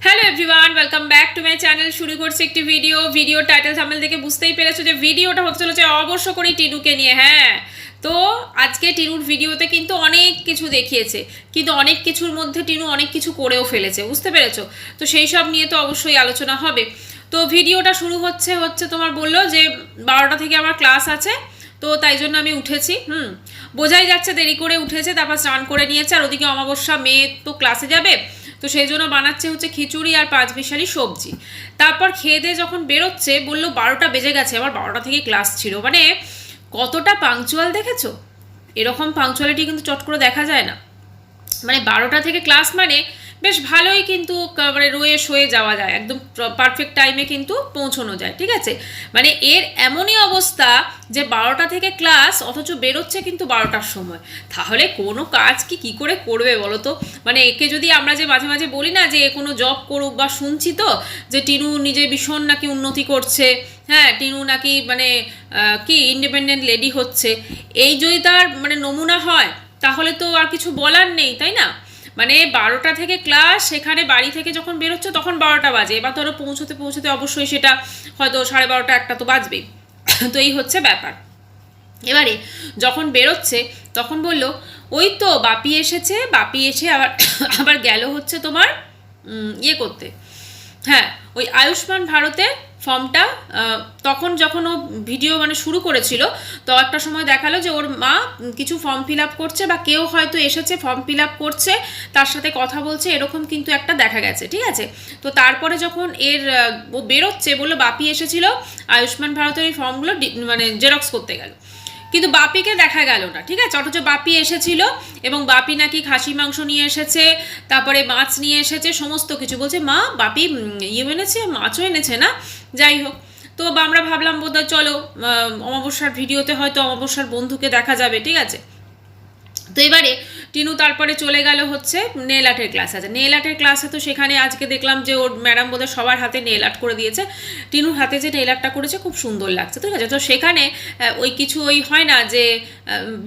Hello everyone, welcome back to my channel. শুরু করছি একটি ভিডিও টাইটেল থাম্বনেল দেখে বুঝতেই পেরেছো যে ভিডিওটা হতে চলেছে অবশ্য করে টিনুকে নিয়ে। হ্যাঁ, তো আজকে টিনুর ভিডিওতে কিন্তু অনেক কিছু দেখিয়েছে, কিন্তু অনেক কিছুর মধ্যে টিনু অনেক কিছু করেও ফেলেছে, বুঝতে পেরেছো? তো সেই সব নিয়ে তো অবশ্যই আলোচনা হবে। তো ভিডিওটা শুরু হচ্ছে তোমার বললো যে 12টা থেকে আমার ক্লাস আছে, তো তাই জন্য আমি উঠেছি। বোঝাই যাচ্ছে দেরি করে উঠেছে, তারপর স্নান করে নিয়েছে, আর ওদিকে অমাবস্যা, মেয়ে তো ক্লাসে যাবে, তো সেই জন্য বানাচ্ছে হচ্ছে খিচুড়ি আর 5 মিশালি সবজি। তারপর খেয়ে দিয়ে যখন বেরোচ্ছে বললো 12টা বেজে গেছে, আবার 12টা থেকে ক্লাস ছিল। মানে কতটা পাংচুয়াল দেখেছো? এরকম পাংচুয়ালিটি কিন্তু চট করে দেখা যায় না। মানে 12টা থেকে ক্লাস মানে বেশ ভালোই কিন্তু মানে রয়ে শয়ে যাওয়া যায়, একদম পারফেক্ট টাইমে কিন্তু পৌঁছানো যায়, ঠিক আছে? মানে এর এমনই অবস্থা যে 12টা থেকে ক্লাস, অথচ বেরোচ্ছে কিন্তু 12টার সময়। তাহলে কোনো কাজ কি করে করবে বলো তো? মানে একে যদি আমরা যে মাঝে মাঝে বলি না যে কোনো জব করুক, বা শুনছি তো যে টিনু নিজে ভীষণ নাকি উন্নতি করছে, হ্যাঁ টিনু নাকি মানে কি ইন্ডিপেন্ডেন্ট লেডি হচ্ছে, এই যদি তার মানে নমুনা হয় তাহলে তো আর কিছু বলার নেই, তাই না? মানে 12টা থেকে ক্লাস, সেখানে বাড়ি থেকে যখন বেরোচ্ছে তখন 12টা বাজে, এবার ধরো পৌঁছতে পৌঁছতে অবশ্যই সেটা হয়তো 12:30 1টা তো বাজবেই। তো এই হচ্ছে ব্যাপার। এবারে যখন বেরোচ্ছে তখন বললো ওই তো বাপি এসেছে, বাপি এসে আবার আবার গেল হচ্ছে তোমার ইয়ে করতে, হ্যাঁ ওই আয়ুষ্মান ভারতের ফর্মটা। তখন যখন ও ভিডিও মানে শুরু করেছিল, তো একটা সময় দেখালো যে ওর মা কিছু ফর্ম ফিল আপ করছে, বা কেউ হয়তো এসেছে ফর্ম ফিল আপ করছে, তার সাথে কথা বলছে, এরকম কিন্তু একটা দেখা গেছে, ঠিক আছে? তো তারপরে যখন ও বেরোচ্ছে বললো বাপি এসেছিল আয়ুষ্মান ভারতের এই ফর্মগুলো মানে জেরক্স করতে গেল, কিন্তু বাপিকে দেখা গেল না, ঠিক আছে? অথচ বাপি এসেছিল, এবং বাপি নাকি খাসি মাংস নিয়ে এসেছে, তারপরে মাছ নিয়ে এসেছে, সমস্ত কিছু বলছে। মা বাপি ইয়ে এনেছে, মাছও এনেছে না? যাই হোক, তো আমরা ভাবলাম বোধহয় চলো অমাবস্যার ভিডিওতে হয়তো অমাবস্যার বন্ধুকে দেখা যাবে, ঠিক আছে? তো এবারে টিনু তারপরে চলে গেল হচ্ছে নেল আর্টের ক্লাস আছে, নেল আর্টের ক্লাসে। তো সেখানে আজকে দেখলাম যে ওর ম্যাডাম বোধহয় সবার হাতে নেল আর্ট করে দিয়েছে। টিনুর হাতে যে নেল আর্টটা করেছে খুব সুন্দর লাগছে, ঠিক আছে? তো সেখানে ওই কিছু ওই হয় না যে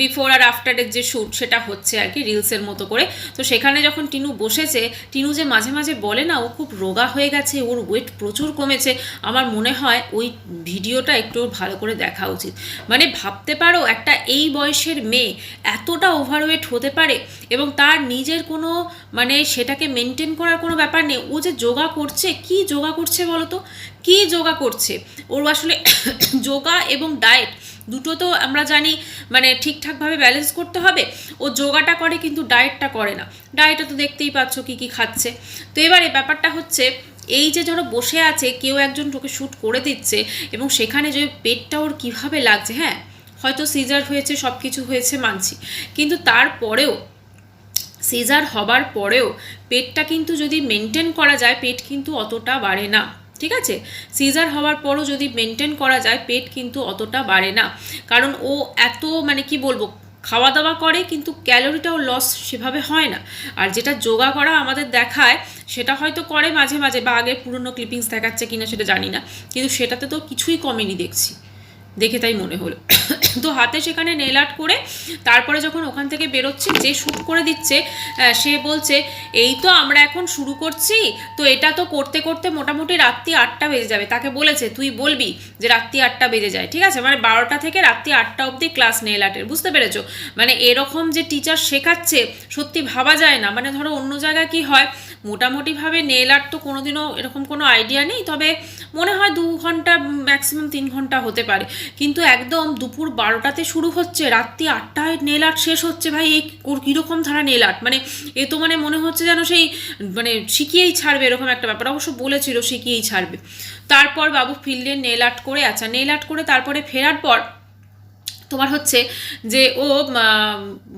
বিফোর আর আফটারের যে শ্যুট, সেটা হচ্ছে আর কি রিলসের মতো করে। তো সেখানে যখন টিনু বসেছে, টিনু যে মাঝে মাঝে বলে না ও খুব রোগা হয়ে গেছে, ওর ওয়েট প্রচুর কমেছে, আমার মনে হয় ওই ভিডিওটা একটু ভালো করে দেখা উচিত। মানে ভাবতে পারো একটা এই বয়সের মেয়ে এতটা ওভারওয়েট হতে পারে, এবং তার নিজের কোনো মানে সেটাকে মেনটেন করার কোনো ব্যাপার নেই। ও যে যোগা করছে, কি যোগা করছে বলো তো? কি যোগা করছে? ওর আসলে যোগা এবং ডায়েট দুটো তো আমরা জানি মানে ঠিকঠাকভাবে ব্যালেন্স করতে হবে। ও যোগাটা করে কিন্তু ডায়েটটা করে না। ডায়েটে তো দেখতেই পাচ্ছ কি কি খাচ্ছে। তো এবারে ব্যাপারটা হচ্ছে এই যে ধরো বসে আছে, কেউ একজন তোকে শ্যুট করে দিচ্ছে, এবং সেখানে যে পেটটা ওর কীভাবে লাগছে, হ্যাঁ হয়তো সিজার হয়েছে, সব কিছু হয়েছে মানছি, কিন্তু তারপরেও সিজার হবার পরেও পেটটা কিন্তু যদি মেনটেন করা যায়, পেট কিন্তু অতটা বাড়ে না, ঠিক আছে? সিজার হওয়ার পরও যদি মেনটেন করা যায়, পেট কিন্তু অতটা বাড়ে না। কারণ ও এত মানে কি বলবো, খাওয়া দাওয়া করে কিন্তু ক্যালোরিটাও লস সেভাবে হয় না। আর যেটা যোগা করা আমাদের দেখায়, সেটা হয়তো করে মাঝে মাঝে, বা আগের পুরনো ক্লিপিংস দেখাচ্ছে কিনা সেটা জানি না, কিন্তু সেটাতে তো কিছুই কমেনি দেখছি, দেখে তাই মনে হলো। তো হাতে সেখানে নেল আর্ট করে তারপরে যখন ওখান থেকে বেরোচ্ছে, যে শ্যুট করে দিচ্ছে সে বলছে এই তো আমরা এখন শুরু করছি, তো এটা তো করতে করতে মোটামুটি রাত্রি 8টা বেজে যাবে। তাকে বলেছে তুই বলবি যে রাত্রি 8টা বেজে যায়, ঠিক আছে? মানে 12টা থেকে রাত্রি 8টা অবধি ক্লাস নেল আর্টের, বুঝতে পেরেছো? মানে এরকম যে টিচার শেখাচ্ছে সত্যি ভাবা যায় না। মানে ধরো অন্য জায়গায় কি হয়, মোটামুটিভাবে নেল আর্ট তো কোনোদিনও এরকম কোনো আইডিয়া নেই, তবে মনে হয় 2 ঘন্টা ম্যাক্সিমাম 3 ঘন্টা হতে পারে, কিন্তু একদম দুপুর 12টাতে শুরু হচ্ছে, রাত্রি 8টায় নেল আর্ট শেষ হচ্ছে। ভাই এই কীরকম ধারা নেল আর্ট, মানে এ তো মানে মনে হচ্ছে যেন সেই মানে শিখিয়েই ছাড়বে, এরকম একটা ব্যাপার। অবশ্য বলেছিল শিখিয়েই ছাড়বে। তারপর বাবু ফিরলেন নেল আর্ট করে, আচ্ছা নেল আর্ট করে তারপরে ফেরার পর তোমার হচ্ছে যে ও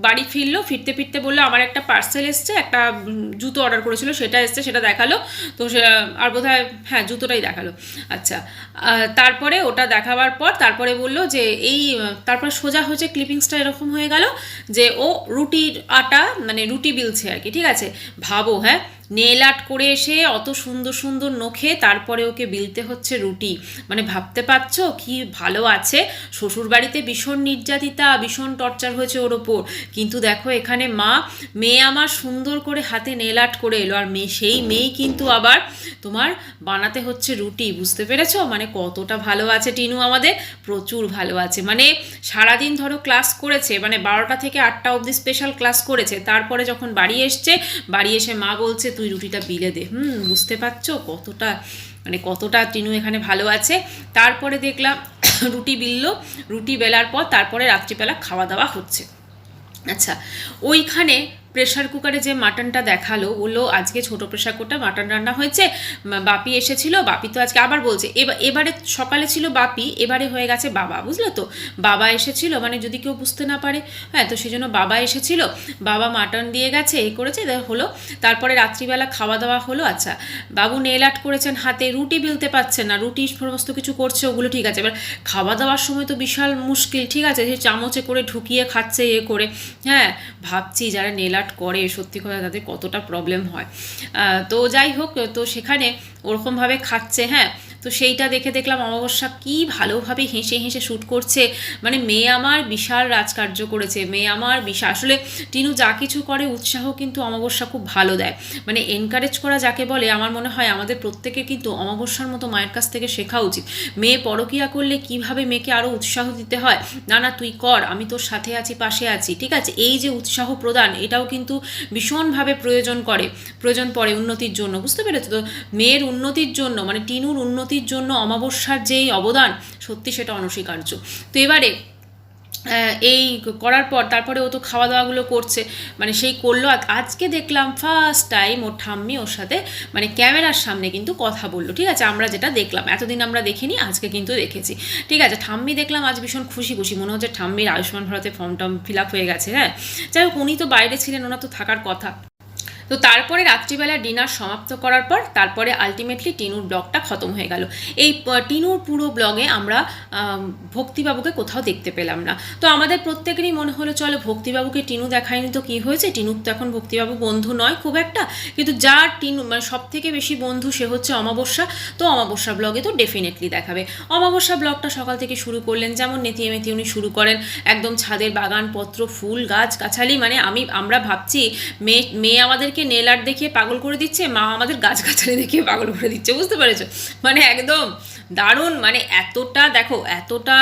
বাড়ি ফিরলো, ফিরতে ফিরতে বললো আমার একটা পার্সেল এসছে, একটা জুতো অর্ডার করেছিল সেটা এসছে, সেটা দেখালো। তো আর বোধহয় হ্যাঁ জুতোটাই দেখালো। আচ্ছা, তারপরে ওটা দেখাবার পর তারপরে বললো যে এই তারপর সোজা হচ্ছে ক্লিপিংসটা এরকম হয়ে গেল যে ও রুটির আটা মানে রুটি বিলছে আর কি, ঠিক আছে? ভাবো, হ্যাঁ নেল আর্ট করে এসে অত সুন্দর সুন্দর নখে তারপরে ওকে বিলতে হচ্ছে রুটি। মানে ভাবতে পারছো কি ভালো আছে, শ্বশুরবাড়িতে ভীষণ নির্যাতিতা, ভীষণ টর্চার হয়েছে ওর ওপর, কিন্তু দেখো এখানে মেয়ে আমার সুন্দর করে হাতে নেল আর্ট করে এলো, আর সেই মেয়েই কিন্তু আবার তোমার বানাতে হচ্ছে রুটি। বুঝতে পেরেছো মানে কতটা ভালো আছে টিনু আমাদের, প্রচুর ভালো আছে। মানে সারাদিন ধরো ক্লাস করেছে, মানে 12টা থেকে 8টা অবধি স্পেশাল ক্লাস করেছে, তারপরে যখন বাড়ি এসছে, বাড়ি এসে মা বলছে তুই রুটিটা বিলে দে। বুঝতে পারছো কতটা টিনু এখানে ভালো আছে। তারপরে দেখলাম রুটি বিললো, রুটি বেলার পর তারপরে রাত্রিবেলা খাওয়া দাওয়া হচ্ছে। আচ্ছা, ওইখানে প্রেশার কুকারে যে মাটনটা দেখালো, বললো আজকে ছোট প্রেশার কুকারটা মাটন রান্না হয়েছে, বাপি এসেছিল, বাপি তো আজকে আবার বলছে এবারে সকালে ছিল বাপি, এবারে হয়ে গেছে বাবা, বুঝলো তো, বাবা এসেছিল, মানে যদি কেউ বুঝতে না পারে, হ্যাঁ, তো সেই জন্য বাবা এসেছিল, বাবা মাটন দিয়ে গেছে, এই করেছে হলো। তারপরে রাত্রিবেলা খাওয়া দাওয়া হলো। আচ্ছা, বাবু নেল আর্ট করেছেন হাতে, রুটি বেলতে পারছেন না, রুটি সমস্ত কিছু করছে, ওগুলো ঠিক আছে, এবার খাওয়া দাওয়ার সময় তো বিশাল মুশকিল, ঠিক আছে, সে চামচে করে ঢুকিয়ে খাচ্ছে করে, হ্যাঁ, ভাবছি যারা নেল আর্ট করে সত্যি কথা তাদের কতটা প্রবলেম হয়। তো যাই হোক, তো সেখানে ওরকমভাবে খাচ্ছে, হ্যাঁ, তো সেইটা দেখে দেখলাম অমাবস্যা কি ভালোভাবে হেসে হেসে শ্যুট করছে। মানে মেয়ে আমার বিশাল রাজকার্য করেছে, মেয়ে আমার বিশাল, আসলে টিনু যা কিছু করে উৎসাহ কিন্তু অমাবস্যা খুব ভালো দেয়, মানে এনকারেজ করা যাকে বলে। আমার মনে হয় আমাদের প্রত্যেকে কিন্তু অমাবস্যার মতো মায়ের কাছ থেকে শেখা উচিত। মেয়ে পরকীয়া করলে কিভাবে মেয়েকে আরও উৎসাহ দিতে হয়, না না তুই কর, আমি তোর সাথে আছি, পাশে আছি, ঠিক আছে, এই যে উৎসাহ প্রদান, এটাও কিন্তু ভীষণভাবে প্রয়োজন পড়ে উন্নতির জন্য। বুঝতে পেরেছো তো, মেয়ের উন্নতির জন্য, মানে টিনুর উন্নতির জন্য অমাবস্যার যেই অবদান, সত্যি সেটা অনস্বীকার্য। তো এবারে এই করার পর তারপরে ও তো খাওয়া দাওয়াগুলো করছে, মানে সেই করলো। আজকে দেখলাম ফার্স্ট টাইম ওর ঠাম্মি ওর সাথে মানে ক্যামেরার সামনে কিন্তু কথা বললো, ঠিক আছে, আমরা যেটা দেখলাম, এতদিন আমরা দেখিনি, আজকে কিন্তু দেখেছি, ঠিক আছে। ঠাম্মি দেখলাম আজ ভীষণ খুশি খুশি, মনে হচ্ছে ঠাম্মির আয়ুষ্মান ভারতে ফর্ম টর্ম ফিল আপ হয়ে গেছে, হ্যাঁ। যাই হোক, উনি তো বাইরে ছিলেন, ওনার তো থাকার কথা। তো তারপরে রাত্রিবেলা ডিনার সমাপ্ত করার পর তারপরে আলটিমেটলি টিনুর ব্লগটা খতম হয়ে গেল। এই টিনুর পুরো ব্লগে আমরা ভক্তিবাবুকে কোথাও দেখতে পেলাম না। তো আমাদের প্রত্যেকেরই মনে হলো চলো ভক্তিবাবুকে টিনু দেখায়নি তো কী হয়েছে, টিনুর তো এখন ভক্তিবাবু বন্ধু নয় খুব একটা, কিন্তু যার টিনু মানে সব থেকে বেশি বন্ধু সে হচ্ছে অমাবস্যা। তো অমাবস্যা ব্লগে তো ডেফিনেটলি দেখাবে। অমাবস্যা ব্লগটা সকাল থেকে শুরু করলেন, যেমন নেতিয়ে মেতিয়ে উনি শুরু করেন, একদম ছাদের বাগানপত্র, ফুল গাছ গাছালি, মানে আমরা ভাবছি মেয়ে আমাদেরকে নেল আর্ট দেখিয়ে পাগল করে দিচ্ছে, মা আমাদের গাছগাছালি দেখিয়ে পাগল করে দিচ্ছে, বুঝতে পেরেছো, মানে একদম দারুণ, মানে এতটা দেখো, এতটা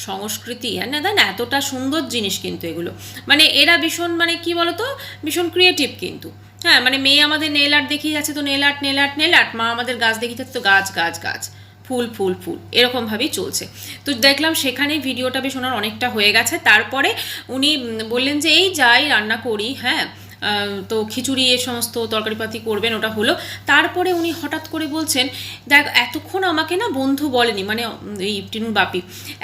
সংস্কৃতি, হ্যাঁ না, না, এতটা সুন্দর জিনিস কিন্তু এগুলো, মানে এরা ভীষণ, মানে কি বলতো, ভীষণ ক্রিয়েটিভ কিন্তু, হ্যাঁ, মানে মেয়ে আমাদের নেল আর্ট দেখিয়ে যাচ্ছে তো nail art nail art nail art, মা আমাদের গাছ দেখিয়ে যাচ্ছে তো গাছ গাছ গাছ, ফুল ফুল ফুল, এরকমভাবেই চলছে। তো দেখলাম সেখানে ভিডিওটা বেশ ওনার অনেকটা হয়ে গেছে। তারপরে উনি বললেন যে এই যাই রান্না করি, হ্যাঁ, তো খিচুড়ি এ সমস্ত তরকারিপাতি করবেন, ওটা হলো। তারপরে উনি হঠাৎ করে বলছেন, দেখ এতক্ষণ আমাকে না বন্ধু বলেনি, মানে এই টিনুর বাপি,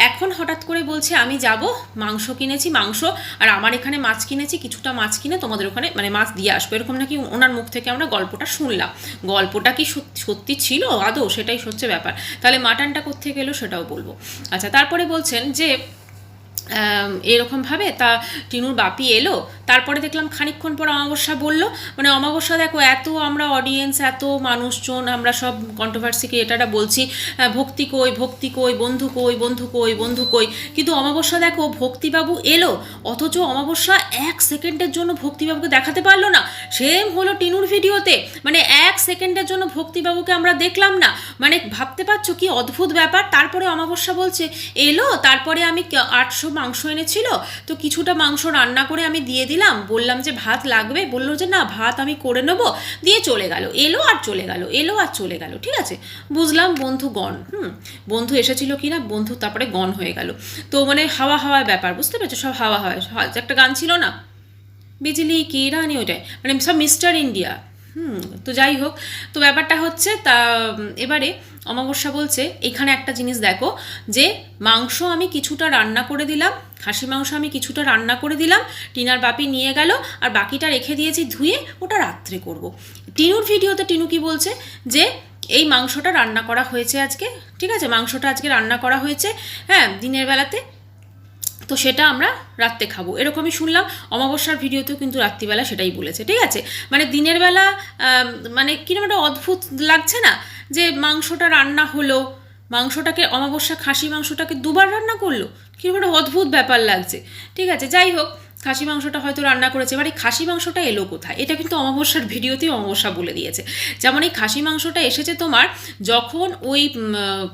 এখন হঠাৎ করে বলছে আমি যাব, মাংস কিনেছি, মাংস, আর আমার এখানে মাছ কিনেছি, কিছুটা মাছ কিনে তোমাদের ওখানে মানে মাছ দিয়ে আসবো, এরকম নাকি ওনার মুখ থেকে আমরা গল্পটা শুনলাম। গল্পটা কি সত্যি ছিল আদৌ, সেটাই হচ্ছে ব্যাপার। তাহলে মাটনটা কোত্থেকে এলো সেটাও বলবো। আচ্ছা, তারপরে বলছেন যে এরকমভাবে তা টিনুর বাপি এলো। তারপরে দেখলাম খানিকক্ষণ পর অমাবস্যা বললো, মানে অমাবস্যা দেখো এত আমরা অডিয়েন্স, এত মানুষজন, আমরা সব কন্ট্রোভার্সি ক্রিয়েটাররা বলছি ভক্তি কই ভক্তি কই, বন্ধু কই বন্ধু কই বন্ধু কই, কিন্তু অমাবস্যা দেখো ভক্তিবাবু এলো, অথচ অমাবস্যা 1 সেকেন্ডের জন্য ভক্তিবাবুকে দেখাতে পারলো না। সেম হলো টিনুর ভিডিওতে, মানে 1 সেকেন্ডের জন্য ভক্তিবাবুকে আমরা দেখলাম না, মানে ভাবতে পারছো কি অদ্ভুত ব্যাপার। তারপরে অমাবস্যা বলছে এলো, তারপরে আমি 800 মাংস এনেছিল, তো কিছুটা মাংস রান্না করে আমি দিয়ে দিলাম, বললাম যে ভাত লাগবে, বললো যে না ভাত আমি করে নেবো, দিয়ে চলে গেল, এলো আর চলে গেল, এলো আর চলে গেল, ঠিক আছে, বুঝলাম বন্ধু গণ, বন্ধু এসেছিল কি না, বন্ধু তারপরে গণ হয়ে গেল। তো মানে হাওয়া হাওয়ার ব্যাপার, বুঝতে পেরেছো, সব হাওয়া হাওয়া, একটা গান ছিল না, বিজলি কি রানি, ওইটাই, মানে সব মিস্টার ইন্ডিয়া। তো যাই হোক, তো ব্যাপারটা হচ্ছে তা এবারে অমাবস্যা বলছে এখানে একটা জিনিস দেখো, যে মাংস আমি কিছুটা রান্না করে দিলাম, খাসি মাংস আমি কিছুটা রান্না করে দিলাম, টিনার বাপি নিয়ে গেল, আর বাকিটা রেখে দিয়েছি ধুয়ে, ওটা রাত্রে করব। টিনুর ভিডিওতে টিনু কি বলছে, যে এই মাংসটা রান্না করা হয়েছে আজকে, ঠিক আছে, মাংসটা আজকে রান্না করা হয়েছে, হ্যাঁ, দিনের বেলাতে, তো সেটা আমরা রাত্রে খাবো, এরকমই শুনলাম। অমাবস্যার ভিডিওতেও কিন্তু রাত্রিবেলা সেটাই বলেছে, ঠিক আছে। মানে দিনের বেলা মানে কিরকম একটা অদ্ভুত লাগছে না, যে মাংসটা রান্না হলো, মাংসটাকে অমাবস্যা খাসি মাংসটাকে দুবার রান্না করলো, কিরকম একটা অদ্ভুত ব্যাপার লাগছে, ঠিক আছে। যাই হোক, খাসি মাংসটা হয়তো রান্না করেছে, এবার এই খাসি মাংসটা এলো কোথায়, এটা কিন্তু অমাবস্যার ভিডিওতেই অমাবস্যা বলে দিয়েছে। যেমন এই খাসি মাংসটা এসেছে তোমার যখন ওই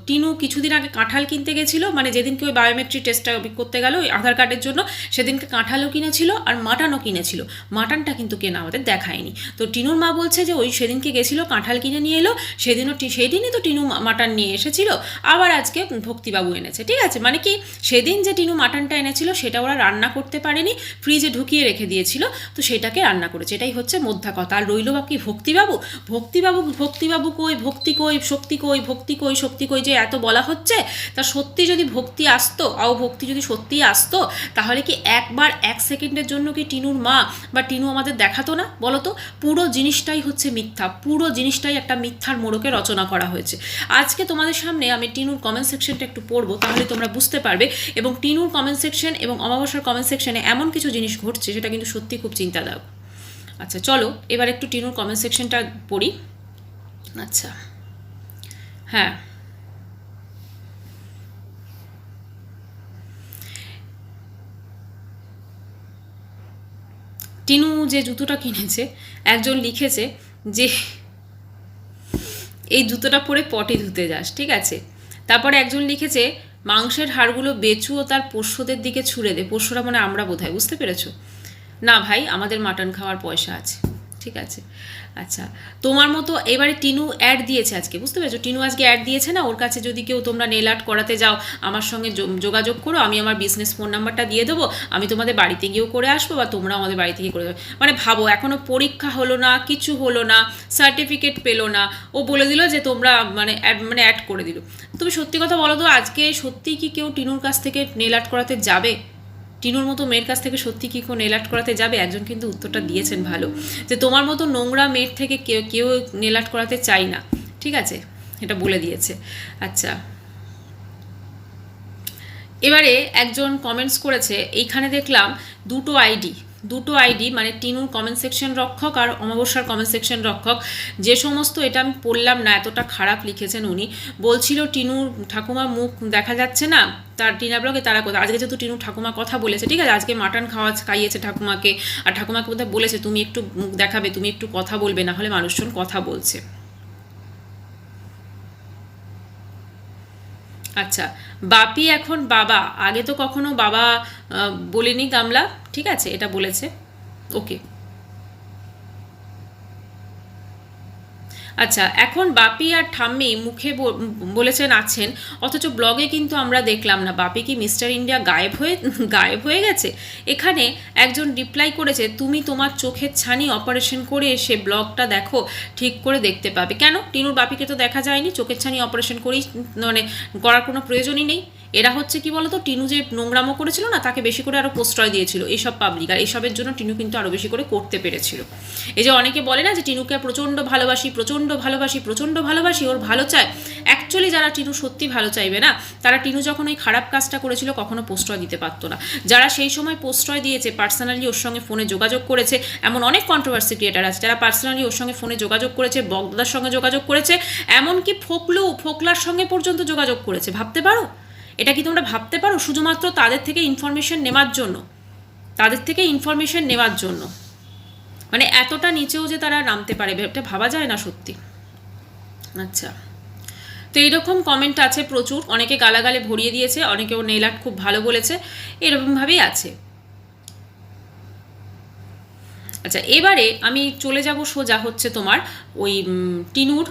টিনু কিছুদিন আগে কাঁঠাল কিনতে গেছিলো, মানে যেদিনকে ওই বায়োমেট্রিক টেস্টটা করতে গেল ওই আধার কার্ডের জন্য, সেদিনকে কাঁঠালও কিনেছিল আর মাটনও কিনেছিল। মাটনটা কিন্তু কেনা আমাদের দেখায়নি। তো টিনুর মা বলছে যে ওই সেদিনকে গেছিলো কাঁঠাল কিনে নিয়ে এলো, সেদিনই তো টিনু মাটন নিয়ে এসেছিল, আবার আজকে ভক্তিবাবু এনেছে, ঠিক আছে। মানে কি সেদিন যে টিনু মাটনটা এনেছিল সেটা ওরা রান্না করতে পারেনি, ফ্রিজে ঢুকিয়ে রেখে দিয়েছিল, তো সেটাকে রান্না করেছে, এটাই হচ্ছে মোদ্দা কথা। আর রইল বাকি ভক্তিবাবু, ভক্তিবাবু কই, ভক্তি কই, শক্তি কই, ভক্তি কই, শক্তি কই, যে এত বলা হচ্ছে, তা সত্যি যদি ভক্তি আসতো, ভক্তি যদি সত্যিই আসতো, তাহলে কি একবার 1 সেকেন্ডের জন্য কি টিনুর মা বা টিনু আমাদের দেখাতো না, বলো তো? পুরো জিনিসটাই হচ্ছে মিথ্যা, পুরো জিনিসটাই একটা মিথ্যার মোড়কে রচনা করা হয়েছে। আজকে তোমাদের সামনে আমি টিনুর কমেন্ট সেকশনটা একটু পড়বো, তাহলে তোমরা বুঝতে পারবে। এবং টিনুর কমেন্ট সেকশন এবং অমাবস্যার কমেন্ট সেকশনে এমন কিছু জিনিস ঘটছে সেটা কিন্তু সত্যি খুব চিন্তাদায়ক। আচ্ছা চলো এবার একটু টিনুর কমেন্ট সেকশনটা পড়ি। আচ্ছা হ্যাঁ, টিনু যে জুতোটা কিনেছে, একজন লিখেছে যে এই জুতোটা পরে পটি ধুতে যাস, ঠিক আছে। তারপরে একজন লিখেছে মাংসের হাড়গুলো বেচু ও তার পোষ্যদের দিকে ছুঁড়ে দে। পোষ্যরা মানে আমরা বোধহয়, বুঝতে পেরেছো? না ভাই, আমাদের মাটন খাওয়ার পয়সা আছে, ঠিক আছে। আচ্ছা, তোমার মতো এবারে টিনু অ্যাড দিয়েছে আজকে, বুঝতে পেরেছো? টিনু আজকে অ্যাড দিয়েছে না, ওর কাছে যদি কেউ তোমরা নেল আর্ট করাতে যাও আমার সঙ্গে যোগাযোগ করো, আমি আমার বিজনেস ফোন নাম্বারটা দিয়ে দেবো, আমি তোমাদের বাড়িতে গিয়েও করে আসবো বা তোমরা আমাদের বাড়িতে গিয়ে করে দেবে। মানে ভাবো, এখনও পরীক্ষা হলো না, কিছু হলো না, সার্টিফিকেট পেলো না, ও বলে দিল যে তোমরা মানে অ্যাড করে দিল। তুমি সত্যি কথা বলো তো, আজকে সত্যিই কি কেউ টিনুর কাছ থেকে নেল আর্ট করাতে যাবে? টিনুর মতো মেয়ের কাছ থেকে সত্যি কি কেউ নেল আর্ট করাতে যাবে? একজন কিন্তু উত্তরটা দিয়েছেন ভালো, যে তোমার মতো নোংরা মেয়ের থেকে কেউ নেল আর্ট করাতে চাই না, ঠিক আছে, এটা বলে দিয়েছে। আচ্ছা, এবারে একজন কমেন্টস করেছে, এইখানে দেখলাম দুটো আইডি মানে টিনুর কমেন্ট সেকশন রক্ষক আর অমাবস্যার কমেন্ট সেকশন রক্ষক। যে সমস্ত, এটা আমি পড়লাম না, এতটা খারাপ লিখেছেন উনি। বলছিল টিনুর ঠাকুমার মুখ দেখা যাচ্ছে না, তার টিনা ব্লগে তারা কোথায়। আজকে যেহেতু টিনুর ঠাকুমা কথা বলেছে, ঠিক আছে, আজকে মাটন খাইয়েছে ঠাকুমাকে, আর ঠাকুমাকে বোধহয় বলেছে তুমি একটু মুখ দেখাবে, তুমি একটু কথা বলবে, না হলে মানুষজন কথা বলছে। আচ্ছা, বাপি এখন বাবা, আগে তো কখনো বাবা বলিনি গামলা, ঠিক আছে, এটা বলেছে। ওকে, আচ্ছা, এখন বাপি আর ঠাম্মি মুখে বলেছেন আছেন, অথচ ব্লগে কিন্তু আমরা দেখলাম না। বাপি কি মিস্টার ইন্ডিয়া গায়েব হয়ে গেছে? এখানে একজন রিপ্লাই করেছে, তুমি তোমার চোখের ছানি অপারেশন করে এসে ব্লগটা দেখো, ঠিক করে দেখতে পাবে। কেন? টিনুর বাপিকে তো দেখা যায়নি, চোখের ছানি অপারেশন করেই মানে করার কোনো প্রয়োজনই নেই। এরা হচ্ছে কি বলতো, টিনু যে নোংরামো করেছিল না, তাকে বেশি করে আরও প্রশ্রয় দিয়েছিল এইসব পাবলিক, আর এইসবের জন্য টিনু কিন্তু আরও বেশি করে করতে পেরেছিল। এই যে অনেকে বলে না যে টিনুকে প্রচণ্ড ভালোবাসি, ওর ভালো চায়। অ্যাকচুয়ালি যারা টিনু সত্যি ভালো চাইবে না, তারা টিনু যখন ওই খারাপ কাজটা করেছিল কখনো প্রশ্রয় দিতে পারতো না। যারা সেই সময় প্রশ্রয় দিয়েছে, পার্সোনালি ওর সঙ্গে ফোনে যোগাযোগ করেছে, এমন অনেক কন্ট্রোভার্সি ক্রিয়েটার আছে যারা পার্সোনালি ওর সঙ্গে ফোনে যোগাযোগ করেছে, বগদাদার সঙ্গে যোগাযোগ করেছে, এমনকি ফোকলার সঙ্গে পর্যন্ত যোগাযোগ করেছে। ভাবতে পারো? এটা কি তোমরা ভাবতে পারো? শুধুমাত্র তাদের থেকে ইনফরমেশন নেওয়ার জন্য, মানে এতটা নিচেও যে তারা নামতে পারে, এটা ভাবা যায় না সত্যি। আচ্ছা, তো এইরকম কমেন্ট আছে প্রচুর, অনেকে গালাগালে ভরিয়ে দিয়েছে, অনেকেও নেল আর্ট খুব ভালো বলেছে, এরকমভাবেই আছে। আচ্ছা, এবারে আমি চলে যাব সোজা হচ্ছে তোমার ওই টিনুর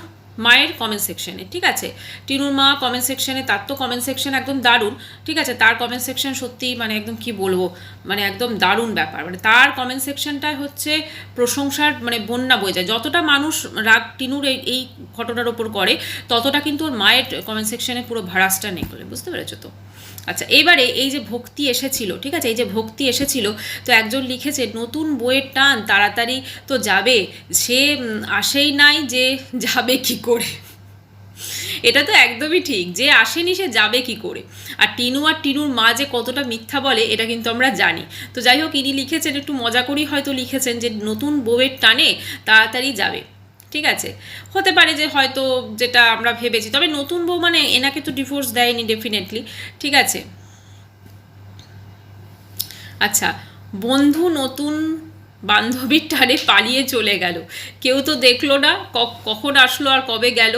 মায়ের কমেন্ট সেকশনে, ঠিক আছে। টিনুর মা কমেন্ট সেকশনে, তার তো কমেন্ট সেকশন একদম দারুণ, ঠিক আছে। তার কমেন্ট সেকশন সত্যি মানে একদম কি বলবো, মানে একদম দারুণ ব্যাপার। মানে তার কমেন্ট সেকশনটাই হচ্ছে প্রশংসার মানে বন্যা বয়ে যায়। যতটা মানুষ রাগ টিনুর এই ঘটনার ওপর করে, ততটা কিন্তু ওর মায়ের কমেন্ট সেকশনে পুরো ভাড়াসটা নেই করে, বুঝতে পেরেছো তো? আচ্ছা, এবারে এই যে ভক্তি এসেছিল, ঠিক আছে, এই যে ভক্তি এসেছিল, তো একজন লিখেছে নতুন বইয়ের টান তাড়াতাড়ি তো যাবে, সে আসেই নাই যে যাবে কি করে। এটা তো একদমই ঠিক, যে আসেনি সে যাবে কি করে। আর টিনুর মা যে কতটা মিথ্যা বলে এটা কিন্তু আমরা জানি। তো যাই হোক, ইনি লিখেছেন একটু মজা করেই হয়তো লিখেছেন যে নতুন বউয়ের টানে তাড়াতাড়ি যাবে। ঠিক আছে, হতে পারে যে হয়তো যেটা আমরা ভেবেছি, তবে নতুন বউ মানে এনাকে তো ডিভোর্স দেয়নি ডেফিনেটলি। ঠিক আছে, আচ্ছা, বন্ধু নতুন বান্ধবীর টানে পালিয়ে চলে গেল, কেউ তো দেখলো না কখন আসলো আর কবে গেল।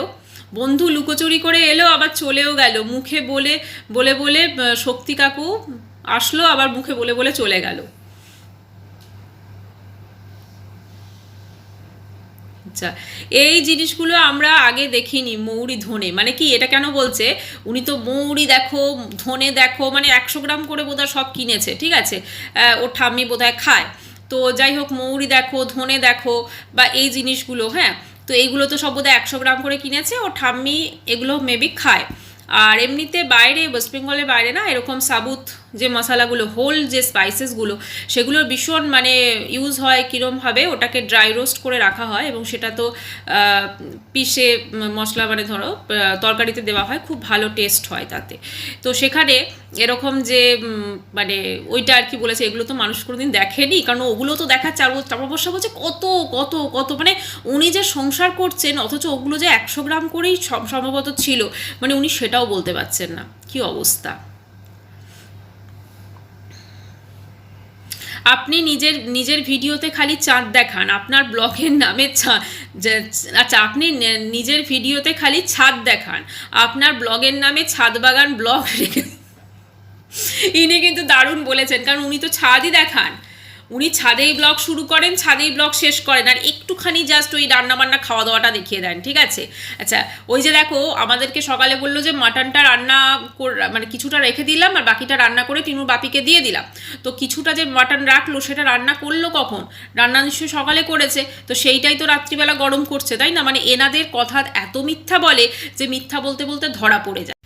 বন্ধু লুকোচুরি করে এলো আবার চলেও গেল, মুখে বলে বলে বলে শক্তি কাকু আসলো আবার মুখে বলে বলে চলে গেল। আচ্ছা, এই জিনিসগুলো আমরা আগে দেখিনি। মৌরি ধনে মানে কি, এটা কেন বলছে উনি তো মৌরি দেখো ধনে দেখো মানে 100 গ্রাম করে বোধহয় সব কিনেছে। ঠিক আছে, ওর ঠাম্মি বোধহয় খায়। তো যাই হোক, মৌরি দেখো ধনে দেখো বা এই জিনিসগুলো, হ্যাঁ, তো এইগুলো তো সব বোধহয় 100 গ্রাম করে কিনেছে, ওর ঠাম্মি এগুলো মেবি খায়। আর এমনিতে বাইরে ওয়েস্ট বেঙ্গলের বাইরে না এরকম সাবুত যে মশলাগুলো, হোল যে স্পাইসেসগুলো, সেগুলোর ভীষণ মানে ইউজ হয়। কীরমভাবে ওটাকে ড্রাই রোস্ট করে রাখা হয় এবং সেটা তো পিষে মশলা মানে ধরো তরকারিতে দেওয়া হয়, খুব ভালো টেস্ট হয় তাতে। তো সেখানে এরকম যে মানে ওইটা আর কি বলেছে, এগুলো তো মানুষ কোনোদিন দেখেনি, কারণ ওগুলো তো দেখাচ্ছে। আর তারপর বলছে কত কত কত মানে উনি যে সংসার করছেন, অথচ ওগুলো যে 100 গ্রাম করেই সম্ভবত ছিল, মানে উনি সেটাও বলতে পারছেন না। কি অবস্থা! আপনি নিজের ভিডিওতে খালি চাঁদ দেখান, আপনার ব্লগের নামে আচ্ছা, আপনি নিজের ভিডিওতে খালি ছাদ দেখান, আপনার ব্লগের নামে ছাদ বাগান ব্লগ রেখে। ইনি কিন্তু দারুণ বলেছেন, কারণ উনি তো ছাদই দেখান। উনি ছাদেই ব্লগ শুরু করেন, ছাদেই ব্লগ শেষ করেন, আর একটুখানি জাস্ট ওই রান্নাবান্না খাওয়া দাওয়াটা দেখিয়ে দেন। ঠিক আছে, আচ্ছা, ওই যে দেখো আমাদেরকে সকালে বললো যে মাটনটা রান্না মানে কিছুটা রেখে দিলাম আর বাকিটা রান্না করে টিনুর বাপিকে দিয়ে দিলাম। তো কিছুটা যে মাটন রাখলো সেটা রান্না করলো কখন? রান্না নিশ্চয়ই সকালে করেছে, তো সেইটাই তো রাত্রিবেলা গরম করছে, তাই না? মানে এনাদের কথা এত মিথ্যা বলে যে মিথ্যা বলতে বলতে ধরা পড়ে যায়।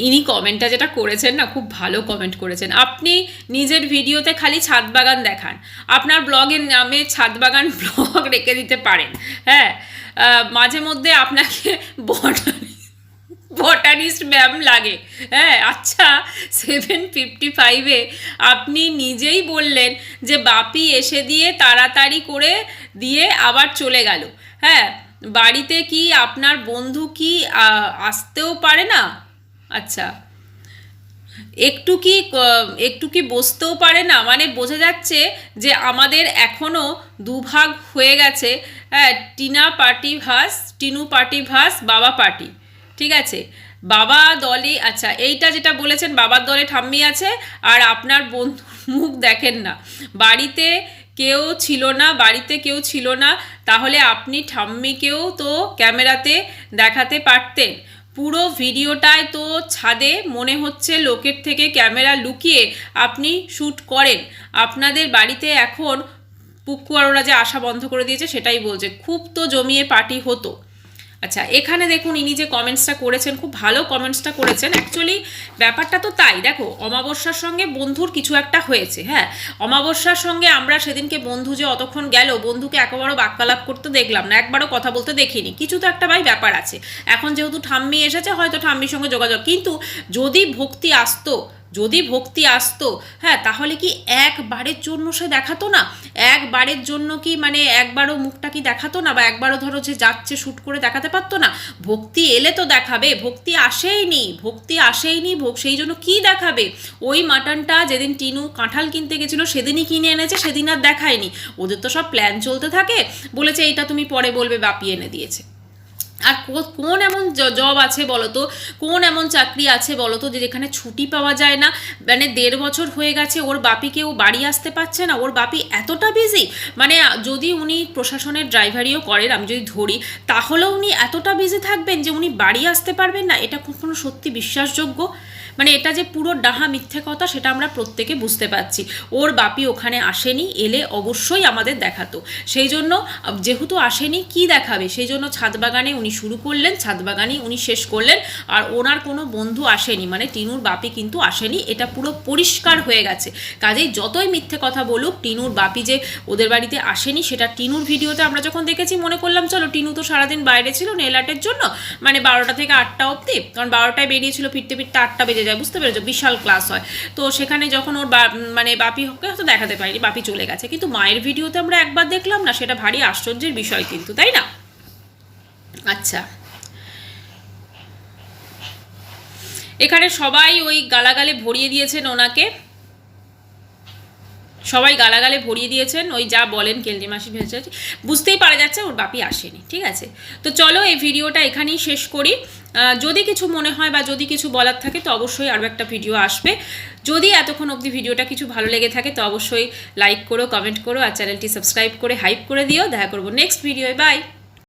ইনি কমেন্টটা যেটা করেছেন না, খুব ভালো কমেন্ট করেছেন। আপনি নিজের ভিডিওতে খালি ছাদ বাগান দেখান, আপনার ব্লগের নামে ছাদ বাগান ব্লগ রেখে দিতে পারেন। হ্যাঁ, মাঝে মধ্যে আপনাকে বটানিস্ট ম্যাম লাগে। হ্যাঁ, আচ্ছা, 7:55 আপনি নিজেই বললেন যে বাপি এসে দিয়ে তাড়াতাড়ি করে দিয়ে আবার চলে গেল। হ্যাঁ, বাড়িতে কি আপনার বন্ধু কি আসতেও পারে না? আচ্ছা, একটু কি বসতেও পারে না? মানে বোঝা যাচ্ছে যে আমাদের এখনো দুভাগ হয়ে গেছে। হ্যাঁ, টিনু পার্টি ভাস বাবা পার্টি। ঠিক আছে, বাবা দলে, আচ্ছা এইটা যেটা বলেছেন বাবার দলে ঠাম্মি আছে আর আপনার বন্ধুর মুখ দেখেন না, বাড়িতে কেউ ছিল না, তাহলে আপনি ঠাম্মিকেও তো ক্যামেরাতে দেখাতে পারতেন। পুরো ভিডিওটায় তো ছাদে, মনে হচ্ছে লোকের থেকে ক্যামেরা লুকিয়ে আপনি শ্যুট করেন। আপনাদের বাড়িতে এখন পুক্কু আর ওরা যে আসা বন্ধ করে দিয়েছে সেটাই বলছে, খুব তো জমিয়ে পার্টি হতো। আচ্ছা, এখানে দেখুন ইনি যে কমেন্টসটা করেছেন, খুব ভালো কমেন্টসটা করেছেন। অ্যাকচুয়ালি ব্যাপারটা তো তাই, দেখো অমাবস্যার সঙ্গে বন্ধুর কিছু একটা হয়েছে। হ্যাঁ, অমাবস্যার সঙ্গে আমরা সেদিনকে বন্ধু যে অতক্ষণ গেল, বন্ধুকে একেবারও বাক্যালাপ করতে দেখলাম না, একবারও কথা বলতে দেখিনি। কিছু তো একটা ভাই ব্যাপার আছে। এখন যেহেতু ঠাম্মি এসেছে, হয়তো ঠাম্মির সঙ্গে যোগাযোগ, কিন্তু যদি ভক্তি আসতো, হ্যাঁ, তাহলে কি একবারের জন্য সে দেখাতো না? একবারের জন্য কি মানে একবারও মুখটা কি দেখাতো না? বা একবারও ধরো যে যাচ্ছে শ্যুট করে দেখাতে পারতো না? ভক্তি এলে তো দেখাবে, ভক্তি আসেইনি, সেই জন্য কি দেখাবে? ওই মাটনটা যেদিন টিনু কাঁঠাল কিনতে গেছিলো সেদিনই কিনে এনেছে, সেদিন আর দেখায়নি। ওদের তো সব প্ল্যান চলতে থাকে, বলেছে এইটা তুমি পরে বলবে, বাপি এনে দিয়েছে। আর কোন এমন জব আছে বলো তো, কোন এমন চাকরি আছে বলো তো যে যেখানে ছুটি পাওয়া যায় না? মানে 1.5 বছর হয়ে গেছে ওর বাপিকেও বাড়ি আসতে পারছে না, ওর বাপি এতটা বিজি। মানে যদি উনি প্রশাসনের ড্রাইভারিও করেন, আমি যদি ধরি, তাহলেও উনি এতটা বিজি থাকবেন যে উনি বাড়ি আসতে পারবেন না? এটা কখনো সত্যি বিশ্বাসযোগ্য? মানে এটা যে পুরো ডাহা মিথ্যে কথা, সেটা আমরা প্রত্যেকে বুঝতে পারছি। ওর বাপি ওখানে আসেনি, এলে অবশ্যই আমাদের দেখাতো। সেই জন্য যেহেতু আসেনি, কি দেখাবে? সেই জন্য ছাদ বাগানে উনি উনি শুরু করলেন, ছাদবাগানি উনি শেষ করলেন, আর ওনার কোনো বন্ধু আসেনি, মানে টিনুর বাপি কিন্তু আসেনি, এটা পুরো পরিষ্কার হয়ে গেছে। কাজেই যতই মিথ্যে কথা বলুক, টিনুর বাপি যে ওদের বাড়িতে আসেনি সেটা টিনুর ভিডিওতে আমরা যখন দেখেছি মনে করলাম চলো টিনু তো সারাদিন বাইরে ছিল নেল আর্টের জন্য, মানে 12টা থেকে 8টা অবধি, কারণ 12টায় বেরিয়েছিল, ফিরতে ফিরতে 8টা বেজে যায়, বুঝতে পেরেছো, বিশাল ক্লাস হয়। তো সেখানে যখন ওর মানে বাপি হকে হয়তো দেখাতে পারিনি, বাপি চলে গেছে, কিন্তু মায়ের ভিডিওতে আমরা একবার দেখলাম না, সেটা ভারী আশ্চর্যের বিষয় কিন্তু, তাই না? আচ্ছা, এখানে সবাই ওই গালাগালে ভরিয়ে দিয়েছেন ওনাকে, সবাই গালাগালে ভরিয়ে দিয়েছেন, ওই যা বলেন কেলনি মাসি ভেজে, বুঝতেই পারা যাচ্ছে ওর বাপি আসেনি। ঠিক আছে, তো চলো এই ভিডিওটা এখানেই শেষ করি। যদি কিছু মনে হয় বা যদি কিছু বলার থাকে তো অবশ্যই আরও একটা ভিডিও আসবে। যদি এতক্ষণ অবধি ভিডিওটা কিছু ভালো লেগে থাকে তো অবশ্যই লাইক করো, কমেন্ট করো, আর চ্যানেলটি সাবস্ক্রাইব করে হাইপ করে দিও। দেখা করবো নেক্সট ভিডিওয়, বাই।